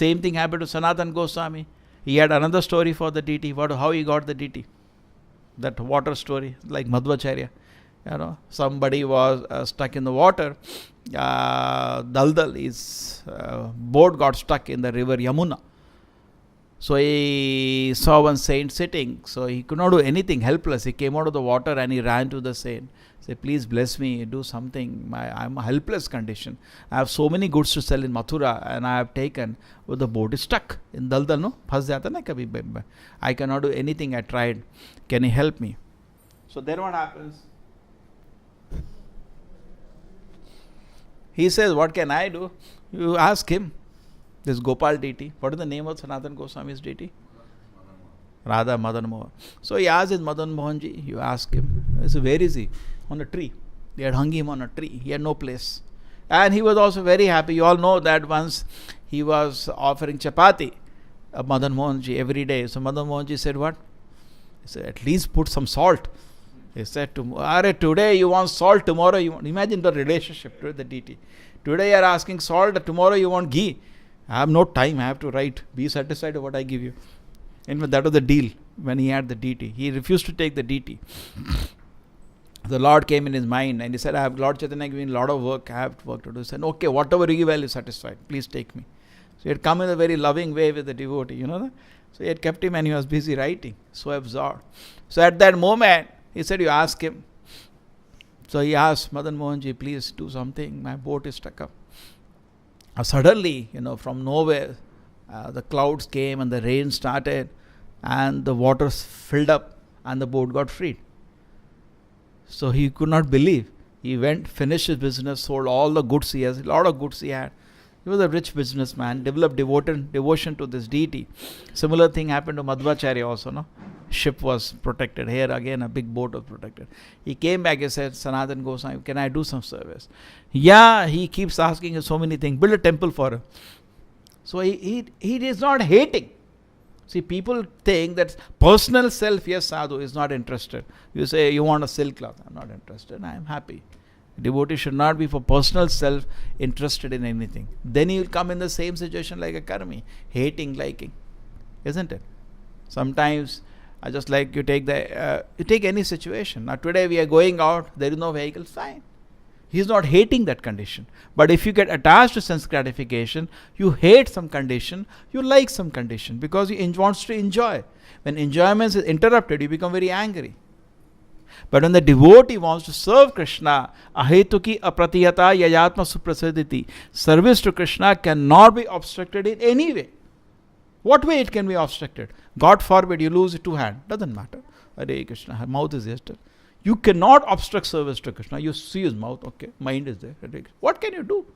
same thing happened to Sanatan Goswami. He had another story for the deity. How he got the deity? That water story, like Madhvacharya. Somebody was stuck in the water. Daldal, his boat got stuck in the river Yamuna. So he saw one saint sitting. So he could not do anything, helpless. He came out of the water and he ran to the saint. Say, please bless me, do something. I'm a helpless condition. I have so many goods to sell in Mathura and I have taken, but the boat is stuck in Daldal, no? Phas jata na kabhi. I cannot do anything. I tried. Can you help me? So then what happens? He says, what can I do? You ask him. This Gopal deity. What is the name of Sanatan Goswami's deity? Radha Madan Mohan. So he asked his Madan Mohanji, you ask him. So where is he? On a tree. They had hung him on a tree. He had no place. And he was also very happy. You all know that once he was offering chapati of Madan Mohanji every day. So Madan Mohanji said, what? He said, at least put some salt. He said, today you want salt, tomorrow you want. Imagine the relationship to the deity. Today you are asking salt, tomorrow you want ghee. I have no time, I have to write. Be satisfied with what I give you. And that was the deal when he had the deity. He refused to take the deity. The Lord came in his mind and he said, Lord Chaitanya giving a lot of work, I have work to do. He said, okay, whatever you give, I will be satisfied. Please take me. So he had come in a very loving way with the devotee, you know that? So he had kept him and he was busy writing, so absorbed. So at that moment, he said, you ask him. So he asked Madan Mohanji, please do something. My boat is stuck up. Suddenly, from nowhere, the clouds came and the rain started and the waters filled up and the boat got freed. So he could not believe. He went, finished his business, sold all the goods he has, a lot of goods he had. He was a rich businessman, developed devotion to this deity. Similar thing happened to Madhvacharya also, no? Ship was protected. Here again a big boat was protected. He came back and said, Sanatan Goswami, can I do some service? Yeah, he keeps asking him so many things. Build a temple for him. So he is not hating. See, people think that personal self, yes, sadhu, is not interested. You say, you want a silk cloth. I'm not interested. I am happy. Devotee should not be for personal self interested in anything. Then he will come in the same situation like a karmi, hating, liking. Isn't it? Sometimes I just like you take any situation. Now today we are going out, there is no vehicle, fine. He is not hating that condition. But if you get attached to sense gratification, you hate some condition, you like some condition because you want to enjoy. When enjoyment is interrupted, you become very angry. But when the devotee wants to serve Krishna, ahetuki apratiyata yayatma suprasaditi, service to Krishna cannot be obstructed in any way. What way it can be obstructed? God forbid you lose 2 hands. Doesn't matter. Hare Krishna, her mouth is there. You cannot obstruct service to Krishna. You see his mouth, okay, mind is there. What can you do?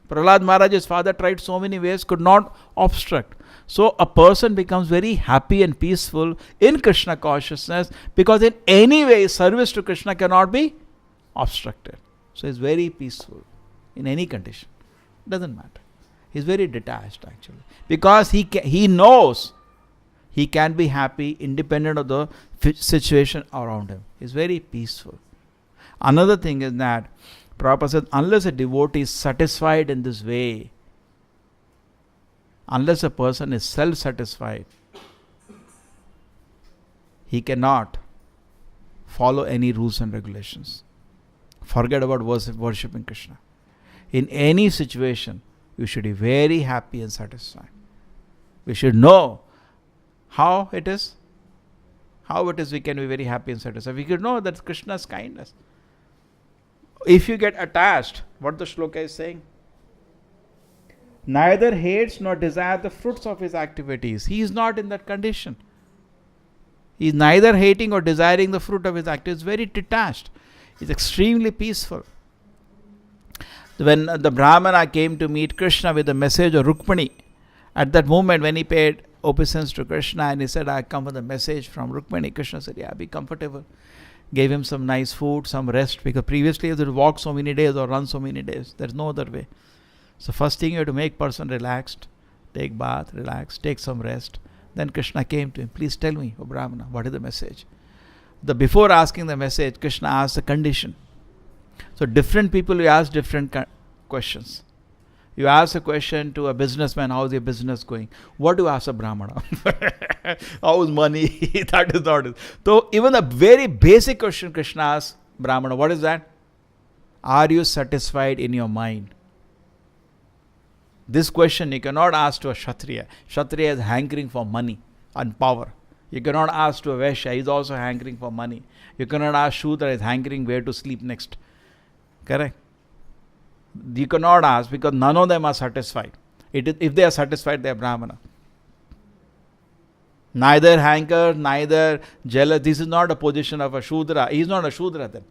Prahlad Maharaj's father tried so many ways, could not obstruct. So a person becomes very happy and peaceful in Krishna consciousness because in any way service to Krishna cannot be obstructed. So he's very peaceful in any condition. Doesn't matter. He's very detached actually because he knows he can be happy independent of the situation around him. He's very peaceful. Another thing is that Prabhupada said, unless a devotee is satisfied in this way, unless a person is self-satisfied, he cannot follow any rules and regulations. Forget about worshipping Krishna. In any situation, you should be very happy and satisfied. We should know how it is. How it is we can be very happy and satisfied. We could know that Krishna's kindness. If you get attached, what the shloka is saying, neither hates nor desires the fruits of his activities. He is not in that condition. He is neither hating or desiring the fruit of his activities. Very detached. He is extremely peaceful. When the Brahmana came to meet Krishna with the message of Rukmini, at that moment when he paid obeisance to Krishna and he said, I come with a message from Rukmini, Krishna said, yeah, be comfortable. Gave him some nice food, some rest, because previously he had to walk so many days or run so many days. There is no other way. So first thing you have to make person relaxed, take bath, relax, take some rest. Then Krishna came to him, please tell me, O Brahmana, what is the message? Before asking the message, Krishna asked the condition. So different people will ask different questions. You ask a question to a businessman, how's your business going? What do you ask a Brahmana? How's money? That is not it. So even a very basic question Krishna asks Brahmana, what is that? Are you satisfied in your mind? This question you cannot ask to a Kshatriya. Kshatriya is hankering for money and power. You cannot ask to a Vaishya, he is also hankering for money. You cannot ask Shudra, he is hankering where to sleep next. Correct? You cannot ask because none of them are satisfied. If they are satisfied, they are Brahmana. Neither hanker, neither jealous. This is not a position of a Shudra. He is not a Shudra then.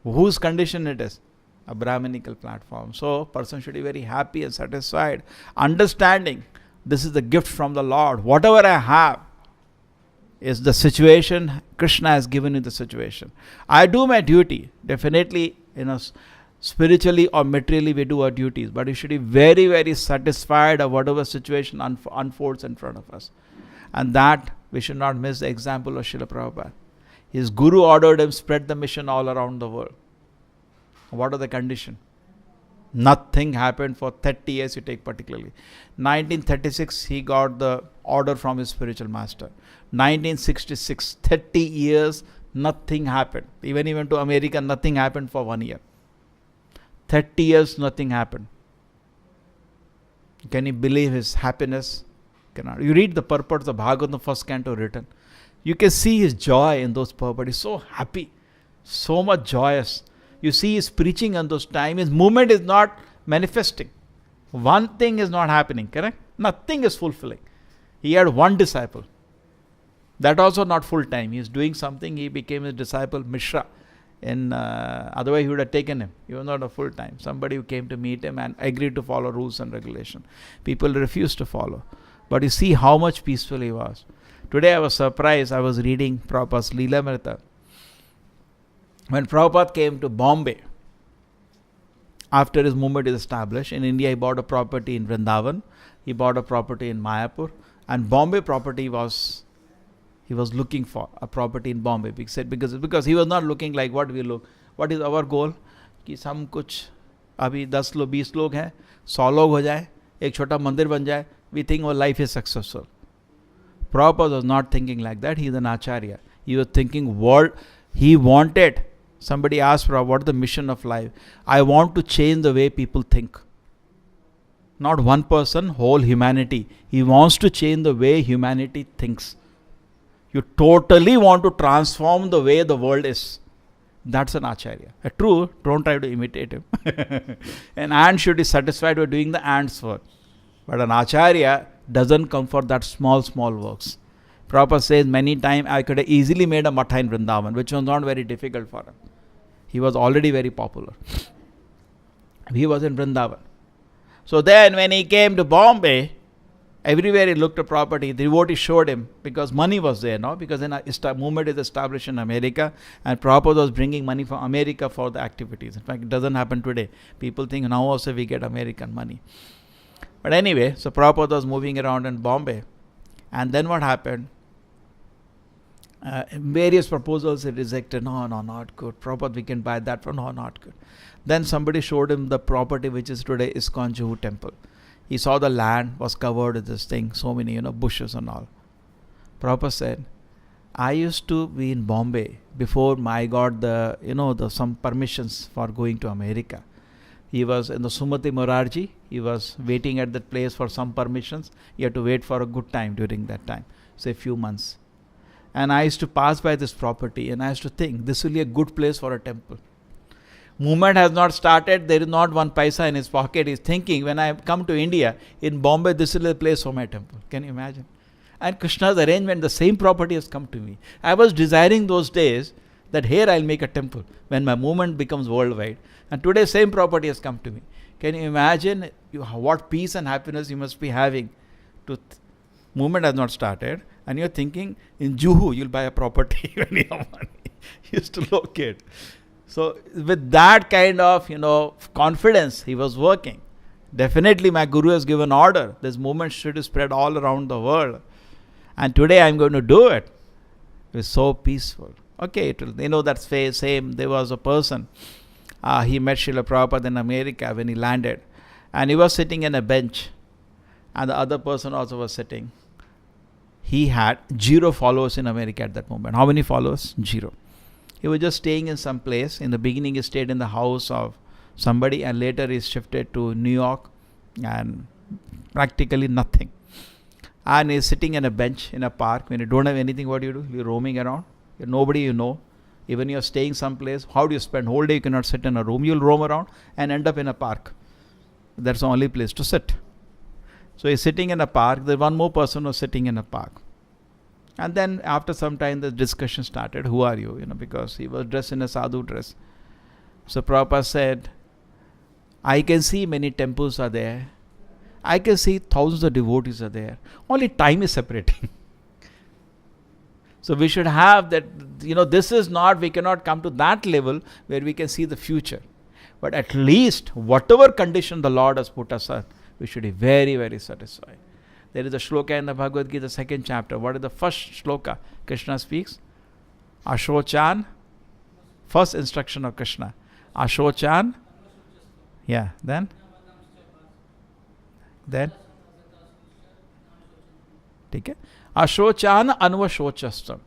Whose condition it is? A Brahminical platform. So, person should be very happy and satisfied. Understanding this is the gift from the Lord. Whatever I have is the situation. Krishna has given me the situation. I do my duty. Definitely, spiritually or materially we do our duties. But we should be very, very satisfied of whatever situation unfolds in front of us. And that we should not miss the example of Srila Prabhupada. His Guru ordered him spread the mission all around the world. What are the conditions? Nothing happened for 30 years, you take particularly. 1936, he got the order from his spiritual master. 1966, 30 years, nothing happened. Even he went to America, nothing happened for 1 year. 30 years, nothing happened. Can you believe his happiness? Cannot. You read the purports of Bhagavatam, first canto written. You can see his joy in those purports. He's so happy, so much joyous. You see his preaching on those times. His movement is not manifesting. One thing is not happening, correct? Nothing is fulfilling. He had one disciple. That also not full time. He is doing something. He became his disciple Mishra. Otherwise he would have taken him. He was not a full time. Somebody who came to meet him and agreed to follow rules and regulation. People refused to follow. But you see how much peaceful he was. Today I was surprised. I was reading Prabhupada's Leelamrita. When Prabhupada came to Bombay, after his movement is established, in India he bought a property in Vrindavan, he bought a property in Mayapur, and Bombay property he was looking for a property in Bombay. Because he was not looking like what we look. What is our goal? कि हम कुछ अभी 10 लोग 20 लोग हैं, 100 लोग हो जाए, एक छोटा मंदिर बन जाए. We think our life is successful. Prabhupada was not thinking like that. He is an acharya. He was thinking what he wanted. Somebody asked Prabhupada, what is the mission of life? I want to change the way people think. Not one person, whole humanity. He wants to change the way humanity thinks. You totally want to transform the way the world is. That's an acharya. True, don't try to imitate him. An ant should be satisfied with doing the ant's work. But an acharya doesn't come for that small works. Prabhupada says many times I could have easily made a matha in Vrindavan, which was not very difficult for him. He was already very popular. He was in Vrindavan. So then when he came to Bombay, everywhere he looked at property, the devotee showed him, because money was there, no? Because a movement is established in America, and Prabhupada was bringing money from America for the activities. In fact, it doesn't happen today. People think now also we get American money. But anyway, so Prabhupada was moving around in Bombay. And then what happened? Various proposals he rejected. No, not good. Prabhupada, we can buy that for. No, not good. Then somebody showed him the property which is today ISKCON Juhu temple. He saw the land was covered with this thing, so many, bushes and all. Prabhupada said, I used to be in Bombay before I got some permissions for going to America. He was in the Sumati Morarji. He was waiting at that place for some permissions. He had to wait for a good time during that time, say a few months. And I used to pass by this property and I used to think this will be a good place for a temple. Movement has not started. There is not one paisa in his pocket. He's thinking, when I come to India, in Bombay, this will be a place for my temple. Can you imagine? And Krishna's arrangement, the same property has come to me. I was desiring those days that here I'll make a temple when my movement becomes worldwide. And today, same property has come to me. Can you imagine what peace and happiness you must be having? Movement has not started. And you're thinking, in Juhu, you'll buy a property when you have money. You used to locate. So, with that kind of, confidence, he was working. Definitely, my Guru has given order. This movement should spread all around the world. And today, I'm going to do it. It's so peaceful. Okay, that's same. There was a person. He met Srila Prabhupada in America when he landed. And he was sitting in a bench, and the other person also was sitting. He had 0 followers in America at that moment. How many followers? 0. He was just staying in some place. In the beginning, he stayed in the house of somebody, and later he shifted to New York, and practically nothing. And he's sitting in a bench in a park. When you don't have anything, what do you do? You're roaming around. You're nobody you know. Even you're staying someplace, how do you spend whole day? You cannot sit in a room. You'll roam around and end up in a park. That's the only place to sit. So he's sitting in a park. There's one more person was sitting in a park. And then after some time, the discussion started. Who are you? Because he was dressed in a sadhu dress. So Prabhupada said, I can see many temples are there. I can see thousands of devotees are there. Only time is separating. So we should have that, this is not, we cannot come to that level where we can see the future. But at least whatever condition the Lord has put us in, we should be very, very satisfied. There is a shloka in the Bhagavad Gita, 2nd chapter. What is the first shloka Krishna speaks? Ashochan. First instruction of Krishna. Ashochan. Yeah, then? Okay. Ashochan anvashochastam.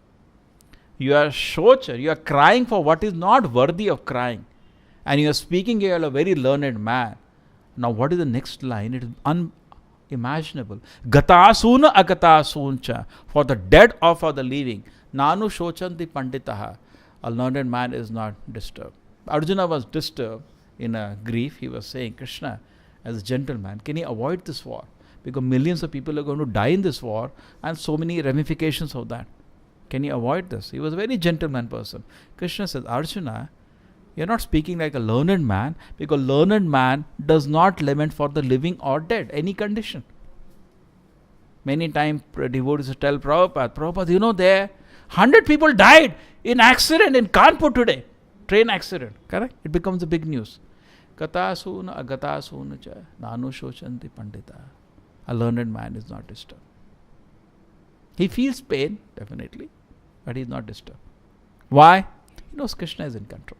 You are shocha, you are crying for what is not worthy of crying. And you are speaking, you are a very learned man. Now what is the next line? It is unimaginable. Gatasuna agatasuncha. For the dead or for the living. Nanu shochanti panditaha. A learned man is not disturbed. Arjuna was disturbed in a grief. He was saying, Krishna, as a gentleman, can he avoid this war? Because millions of people are going to die in this war and so many ramifications of that. Can he avoid this? He was a very gentleman person. Krishna says, Arjuna, you're not speaking like a learned man, because learned man does not lament for the living or dead, any condition. Many times devotees tell Prabhupada, there 100 people died in accident in Kanpur today. Train accident. Correct? It becomes a big news. Katasuna agatasuna cha nanu shochanti pandita. A learned man is not disturbed. He feels pain, definitely, but he is not disturbed. Why? He knows Krishna is in control.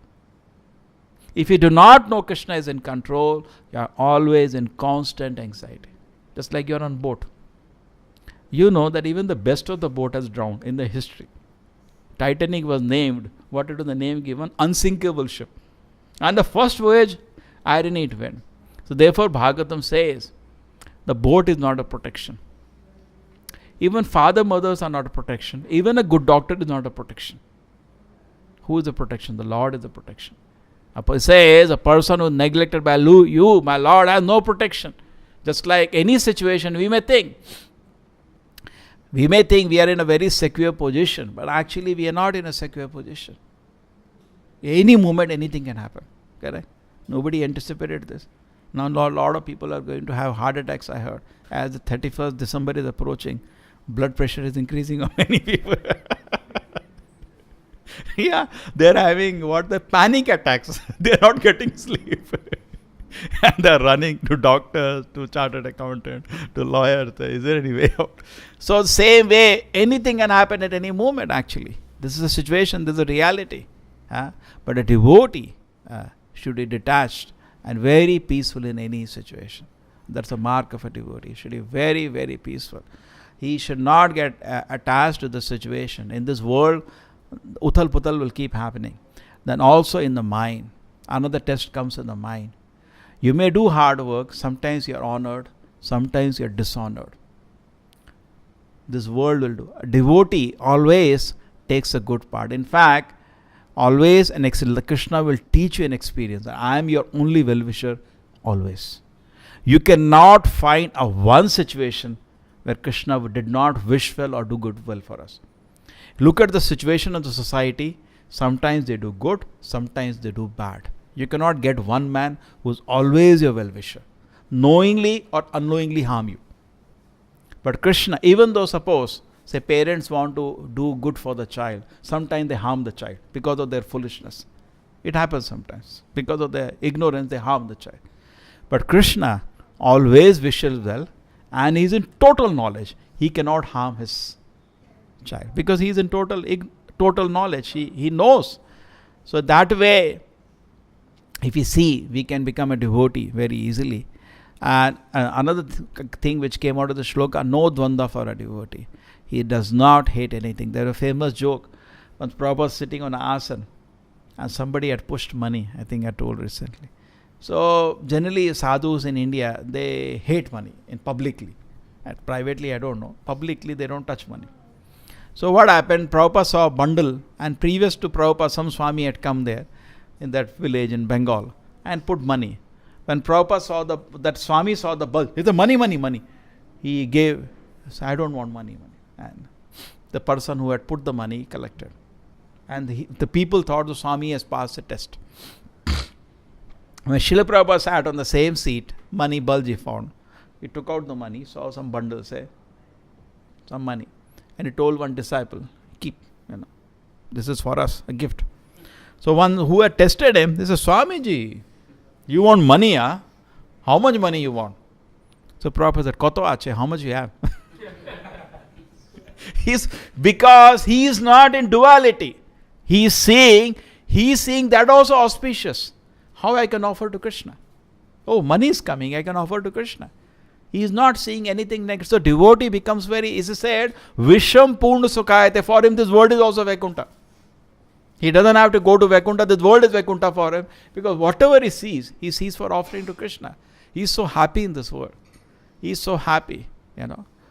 If you do not know Krishna is in control, you are always in constant anxiety. Just like you are on boat. You know that even the best of the boat has drowned in the history. Titanic was named, what is the name given? Unsinkable ship. And the first voyage, irony it went. So therefore Bhagavatam says, the boat is not a protection. Even father, mothers are not a protection. Even a good doctor is not a protection. Who is the protection? The Lord is the protection. It says, a person who is neglected by you, my Lord, has no protection. Just like any situation, we may think we are in a very secure position, but actually we are not in a secure position. Any moment, anything can happen. Correct? Nobody anticipated this. Now a lot of people are going to have heart attacks, I heard. As the 31st December is approaching, blood pressure is increasing on many people. Yeah, they're having the panic attacks. They're not getting sleep. And they're running to doctors, to chartered accountant, to lawyers. Is there any way out? So same way, anything can happen at any moment actually. This is a situation, this is a reality. But a devotee should be detached and very peaceful in any situation. That's a mark of a devotee. He should be very, very peaceful. He should not get attached to the situation. In this world, uthal puthal will keep happening. Then also in the mind, another test comes in the mind. You may do hard work, sometimes you are honored, sometimes you are dishonored. This world will do. A devotee always takes a good part. In fact, always an excellent. Krishna will teach you an experience. I am your only well-wisher, always. You cannot find a one situation where Krishna did not wish well or do good well for us. Look at the situation of the society. Sometimes they do good, sometimes they do bad. You cannot get one man who is always your well-wisher, knowingly or unknowingly harm you. But Krishna, even though suppose, say parents want to do good for the child, sometimes they harm the child because of their foolishness. It happens sometimes. Because of their ignorance, they harm the child. But Krishna always wishes well, and he is in total knowledge. He cannot harm his child because he is in total knowledge. He knows. So that way, if we see, we can become a devotee very easily. And another thing which came out of the shloka, no dvanda for a devotee. He does not hate anything. There's a famous joke. Once Prabhupada was sitting on an asana and somebody had pushed money, I think I told recently. So generally sadhus in India, they hate money publicly. And privately, I don't know. Publicly, they don't touch money. So what happened? Prabhupada saw a bundle, and previous to Prabhupada, some Swami had come there in that village in Bengal and put money. When Prabhupada saw that Swami saw the bulk, he said, money. He gave, so I don't want money. And the person who had put the money collected. And the people thought the Swami has passed the test. When Srila Prabhupada sat on the same seat, money bulge he found. He took out the money, saw some bundle, some money. And he told one disciple, keep, this is for us, a gift. So one who had tested him, he said, Swamiji, you want money, huh? How much money you want? So Prabhupada said, Koto ache, how much you have? Because he is not in duality. He is seeing that also auspicious. How I can offer to Krishna? Oh, money is coming, I can offer to Krishna. He is not seeing anything next. So devotee becomes very, is said, Visham Purna Sukhayate. For him, this world is also Vaikuntha. He doesn't have to go to Vaikuntha. This world is Vaikuntha for him. Because whatever he sees for offering to Krishna. He is so happy in this world. He is so happy.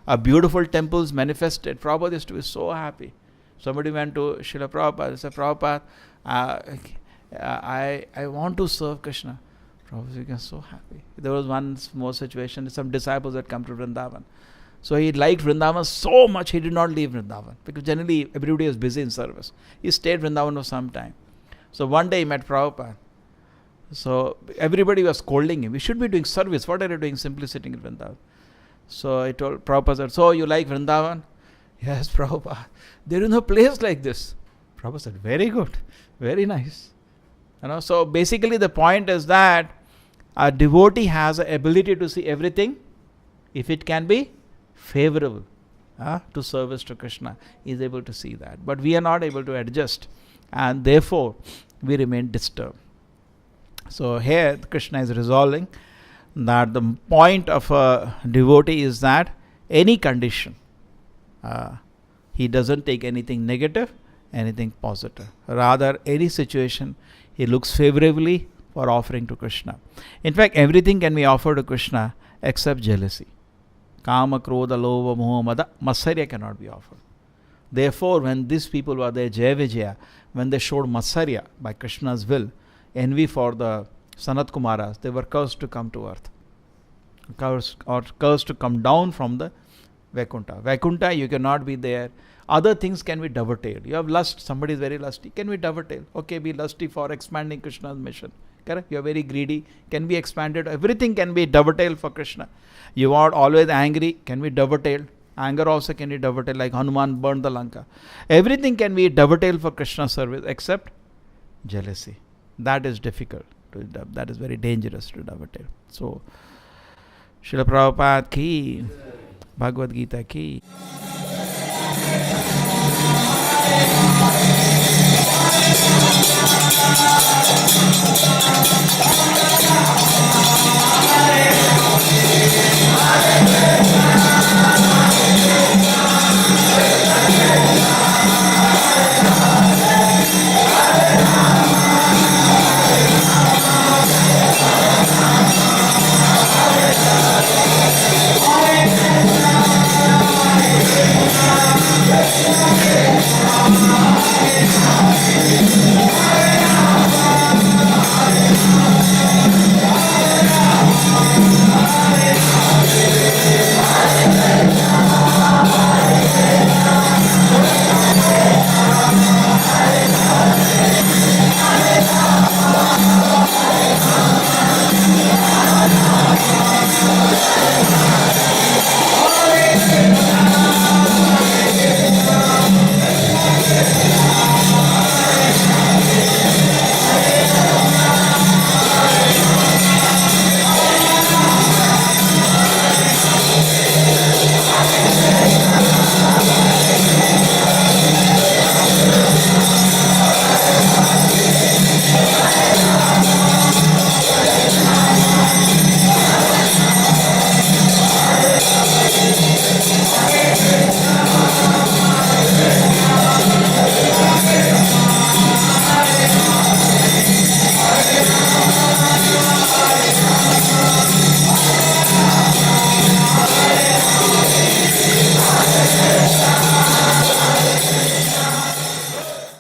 A beautiful temple is manifested. Prabhupada used to be so happy. Somebody went to Srila Prabhupada and said, Prabhupada, I want to serve Krishna. Prabhupada was so happy. There was one more situation, some disciples had come to Vrindavan. So he liked Vrindavan so much, he did not leave Vrindavan. Because generally, everybody was busy in service. He stayed Vrindavan for some time. So one day he met Prabhupada. So everybody was scolding him. We should be doing service. What are you doing simply sitting in Vrindavan? So I told Prabhupada, so you like Vrindavan? Yes, Prabhupada. There is no place like this. Prabhupada said, very good. Very nice. So basically the point is that a devotee has the ability to see everything if it can be favorable to service to Krishna. He is able to see that. But we are not able to adjust, and therefore we remain disturbed. So here Krishna is resolving that the point of a devotee is that any condition, he doesn't take anything negative, anything positive. Rather, any situation, he looks favorably for offering to Krishna. In fact, everything can be offered to Krishna except jealousy. Kama, Krodha, Lova, Moha, Mada, Matsarya cannot be offered. Therefore, when these people were there, Jaya Vijaya, when they showed Matsarya by Krishna's will, envy for the Sanat Kumaras, they were cursed to come to earth. Cursed to come down from the Vaikuntha. Vaikuntha, you cannot be there. Other things can be dovetailed. You have lust, somebody is very lusty, can be dovetailed. Okay, be lusty for expanding Krishna's mission. Correct? You are very greedy, can be expanded. Everything can be dovetailed for Krishna. You are always angry, can be dovetailed. Anger also can be dovetailed, like Hanuman burned the Lanka. Everything can be dovetailed for Krishna's service except jealousy. That is difficult. That is very dangerous to dovetail. So, Srila Prabhupada ki, Bhagavad Gita ki.